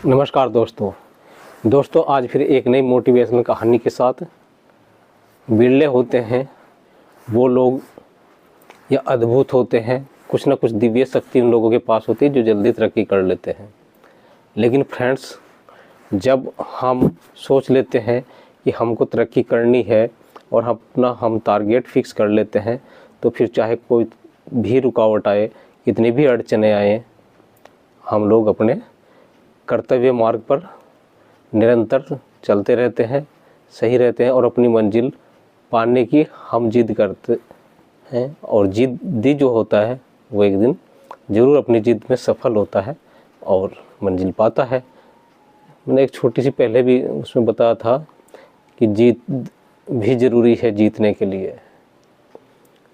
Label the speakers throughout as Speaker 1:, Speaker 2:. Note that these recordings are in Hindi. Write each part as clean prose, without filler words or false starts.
Speaker 1: नमस्कार दोस्तों आज फिर एक नई मोटिवेशनल कहानी के साथ। बिरले होते हैं वो लोग या अद्भुत होते हैं, कुछ ना कुछ दिव्य शक्ति उन लोगों के पास होती है जो जल्दी तरक्की कर लेते हैं। लेकिन फ्रेंड्स, जब हम सोच लेते हैं कि हमको तरक्की करनी है और हम टारगेट फिक्स कर लेते हैं, तो फिर चाहे कोई भी रुकावट आए, कितनी भी अड़चनें आए, हम लोग अपने कर्तव्य मार्ग पर निरंतर चलते रहते हैं, सही रहते हैं और अपनी मंजिल पाने की हम जिद करते हैं। और जिद्दी जो होता है वो एक दिन ज़रूर अपनी जिद में सफल होता है और मंजिल पाता है। मैंने एक छोटी सी पहले भी उसमें बताया था कि जीत भी ज़रूरी है जीतने के लिए,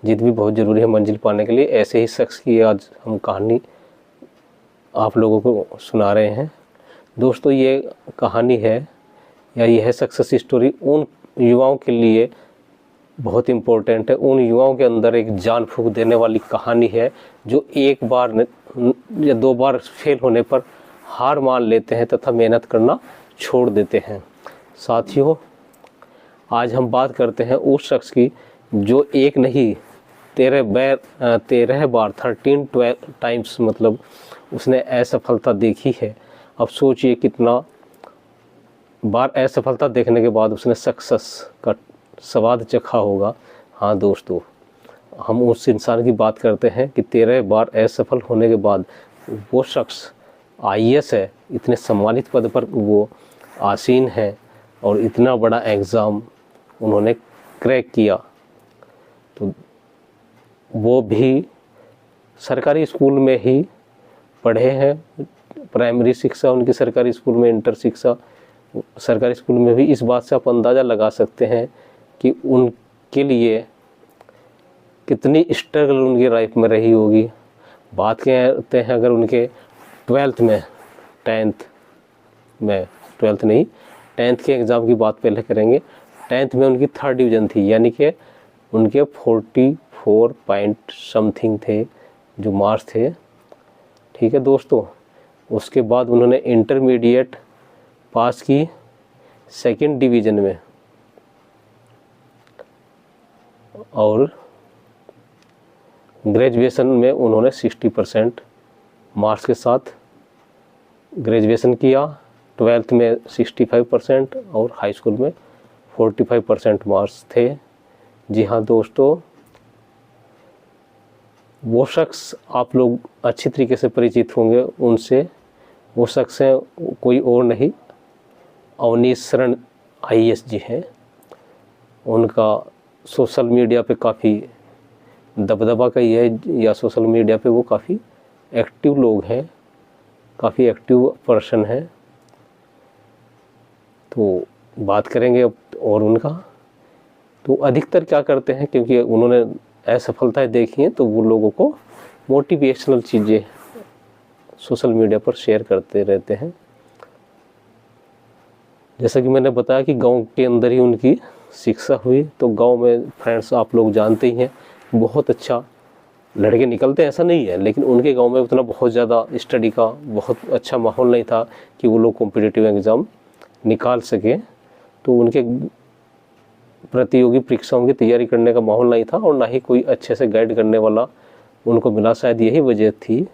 Speaker 1: जीत भी बहुत ज़रूरी है मंजिल पाने के लिए। ऐसे ही शख्स की आज हम कहानी आप लोगों को सुना रहे हैं। दोस्तों, ये कहानी है या यह सक्सेस स्टोरी उन युवाओं के लिए बहुत इम्पोर्टेंट है। उन युवाओं के अंदर एक जान फूंक देने वाली कहानी है जो एक बार या दो बार फेल होने पर हार मान लेते हैं तथा मेहनत करना छोड़ देते हैं। साथियों, आज हम बात करते हैं उस शख्स की जो एक नहीं 13 बार 13 टाइम्स मतलब उसने असफलता देखी है। अब सोचिए कितना बार असफलता देखने के बाद उसने सक्सेस का स्वाद चखा होगा। हाँ दोस्तों, हम उस इंसान की बात करते हैं कि 13 बार असफल होने के बाद वो शख्स आईएएस है, इतने सम्मानित पद पर वो आसीन है और इतना बड़ा एग्ज़ाम उन्होंने क्रैक किया। तो वो भी सरकारी स्कूल में ही पढ़े हैं, प्राइमरी शिक्षा उनकी सरकारी स्कूल में, इंटर शिक्षा सरकारी स्कूल में भी। इस बात से आप अंदाज़ा लगा सकते हैं कि उनके लिए कितनी स्ट्रगल उनकी लाइफ में रही होगी। बात कहते हैं अगर उनके 10th के एग्ज़ाम की बात पहले करेंगे। 10th में उनकी 3rd डिवीज़न थी, यानी कि उनके 44 पॉइंट समथिंग थे जो मार्क्स थे। ठीक है दोस्तों, उसके बाद उन्होंने इंटरमीडिएट पास की 2nd डिवीज़न में और ग्रेजुएशन में उन्होंने 60% मार्क्स के साथ ग्रेजुएशन किया। 12th में 65% और हाई स्कूल में 45% मार्क्स थे। जी हाँ दोस्तों, वो शख्स आप लोग अच्छी तरीके से परिचित होंगे उनसे। वो शख्स हैं कोई और नहीं, अवनीश शरण आईएएस जी हैं। उनका सोशल मीडिया पे काफ़ी दबदबा का ही है, या सोशल मीडिया पे वो काफ़ी एक्टिव लोग हैं, काफ़ी एक्टिव पर्सन हैं। तो बात करेंगे अब और उनका। तो अधिकतर क्या करते हैं, क्योंकि उन्होंने असफलताएं देखी हैं, तो वो लोगों को मोटिवेशनल चीज़ें सोशल मीडिया पर शेयर करते रहते हैं। जैसा कि मैंने बताया कि गांव के अंदर ही उनकी शिक्षा हुई। तो गांव में फ्रेंड्स आप लोग जानते ही हैं, बहुत अच्छा लड़के निकलते हैं ऐसा नहीं है, लेकिन उनके गांव में उतना बहुत ज़्यादा स्टडी का बहुत अच्छा माहौल नहीं था कि वो लोग कॉम्पिटिटिव एग्ज़ाम निकाल सकें। तो उनके प्रतियोगी परीक्षाओं की तैयारी करने का माहौल नहीं था और ना ही कोई अच्छे से गाइड करने वाला उनको मिला। शायद यही वजह थी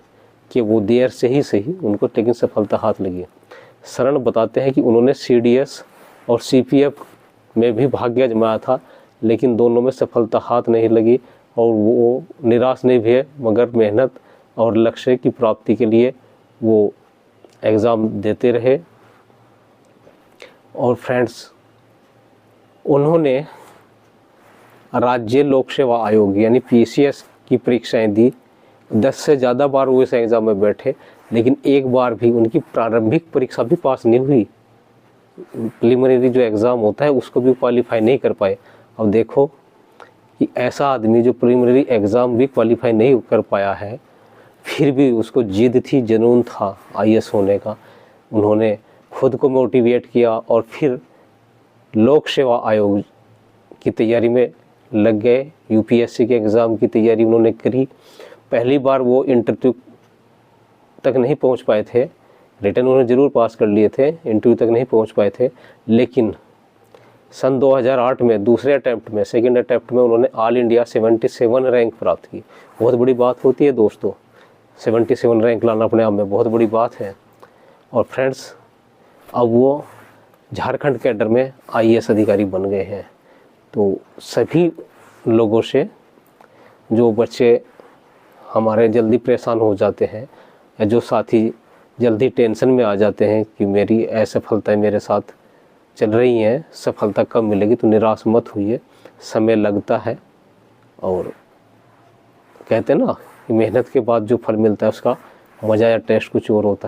Speaker 1: कि वो देर से ही सही उनको लेकिन सफलता हाथ लगी। शरण बताते हैं कि उन्होंने सीडीएस और सीपीएफ में भी भाग्य आजमाया था, लेकिन दोनों में सफलता हाथ नहीं लगी और वो निराश नहीं हुए, मगर मेहनत और लक्ष्य की प्राप्ति के लिए वो एग्ज़ाम देते रहे। और फ्रेंड्स, उन्होंने राज्य लोक सेवा आयोग यानी पीसीएस की परीक्षाएं दी। 10 से ज़्यादा बार वो इस एग्ज़ाम में बैठे, लेकिन एक बार भी उनकी प्रारंभिक परीक्षा भी पास नहीं हुई। प्रीलिमिनरी जो एग्ज़ाम होता है उसको भी क्वालिफाई नहीं कर पाए। अब देखो कि ऐसा आदमी जो प्रीलिमिनरी एग्ज़ाम भी क्वालिफाई नहीं कर पाया है, फिर भी उसको जिद थी, जुनून था आईएएस होने का। उन्होंने खुद को मोटिवेट किया और फिर लोक सेवा आयोग की तैयारी में लग गए। यूपीएससी के एग्ज़ाम की तैयारी उन्होंने करी। पहली बार वो इंटरव्यू तक नहीं पहुंच पाए थे, रिटर्न उन्होंने ज़रूर पास कर लिए थे, इंटरव्यू तक नहीं पहुंच पाए थे, लेकिन सन 2008 में दूसरे अटैम्प्ट में, सेकंड अटैम्प्ट में उन्होंने ऑल इंडिया 77 रैंक प्राप्त की। बहुत बड़ी बात होती है दोस्तों, 77 रैंक लाना अपने आप में बहुत बड़ी बात है। और फ्रेंड्स, अब वो झारखंड कैडर में IAS अधिकारी बन गए हैं। तो सभी लोगों से, जो बच्चे हमारे जल्दी परेशान हो जाते हैं या जो साथी जल्दी टेंशन में आ जाते हैं कि मेरी असफलताएं मेरे साथ चल रही हैं, सफलता कब मिलेगी, तो निराश मत होइए, समय लगता है। और कहते हैं ना कि मेहनत के बाद जो फल मिलता है उसका मज़ा या टेस्ट कुछ और होता है।